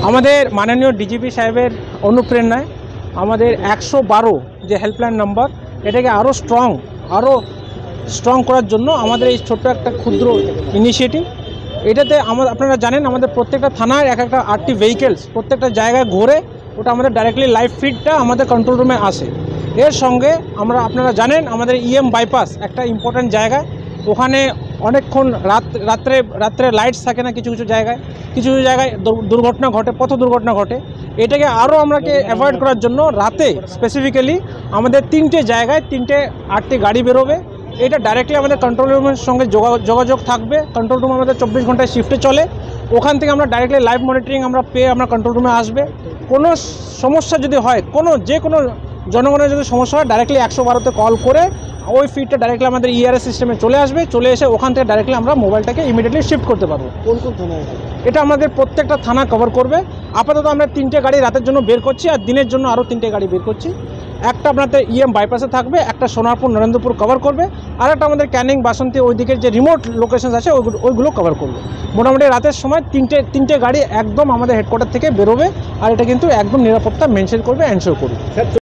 আমাদের মাননীয় ডিজিপি সাহেবের অনুপ্রেরণায় আমাদের 112 যে হেল্পলাইন নাম্বার এটাকে আরও স্ট্রং করার জন্য আমাদের এই ছোট্ট একটা ক্ষুদ্র ইনিশিয়েটিভ। এটাতে আপনারা জানেন আমাদের প্রত্যেকটা থানায় একটা 8টি ভেহিকেলস প্রত্যেকটা জায়গায় ঘোরে, ওটা আমাদের ডাইরেক্টলি লাইভ ফিডটা আমাদের কন্ট্রোল রুমে আসে। এর সঙ্গে আপনারা জানেন আমাদের ইএম বাইপাস একটা ইম্পর্ট্যান্ট জায়গা, ওখানে অনেকক্ষণ রাত্রে লাইটস থাকে না, কিছু জায়গায় দুর্ঘটনা ঘটে, পথ দুর্ঘটনা ঘটে। এটাকে আরও আমরাকে অ্যাভয়েড করার জন্য রাতে স্পেসিফিক্যালি আমাদের 3টে জায়গায় 8টি গাড়ি বেরোবে। এটা ডাইরেক্টলি আমাদের কন্ট্রোল রুমের সঙ্গে যোগাযোগ থাকবে। কন্ট্রোল রুম আমাদের 24 ঘন্টায় শিফটে চলে, ওখান থেকে আমরা ডাইরেক্টলি লাইভ মনিটরিং আমরা পেয়ে আমরা কন্ট্রোল রুমে আসবে। কোনো সমস্যা যদি হয়, যে কোনো জনগণের যদি সমস্যা হয় ডাইরেক্টলি 112তে কল করে ওই ফিডটা ডাইরেক্টলি আমাদের ইআরএস সিস্টেমে চলে আসবে, চলে এসে ওখান থেকে ডাইরেক্টলি আমরা মোবাইলটাকে ইমিডিয়েটলি শিফট করতে পারবো। কোন থানায় এটা আমাদের প্রত্যেকটা থানা কভার করবে। আপাতত আমরা 3টে গাড়ি রাতের জন্য বের করছি, আর দিনের জন্য আরও 3টে গাড়ি বের করছি। একটা আপনাদের ইএম বাইপাসে থাকবে, একটা সোনারপুর নরেন্দ্রপুর কভার করবে, আর একটা আমাদের ক্যানিং বাসন্তী ওই দিকের যে রিমোট লোকেশন আছে ওইগুলো কভার করবে। মোটামুটি রাতের সময় তিনটে গাড়ি একদম আমাদের হেডকোয়ার্টার থেকে বেরোবে, আর এটা কিন্তু একদম নিরাপত্তা মেনটেন করবে, এনশিওর করবে।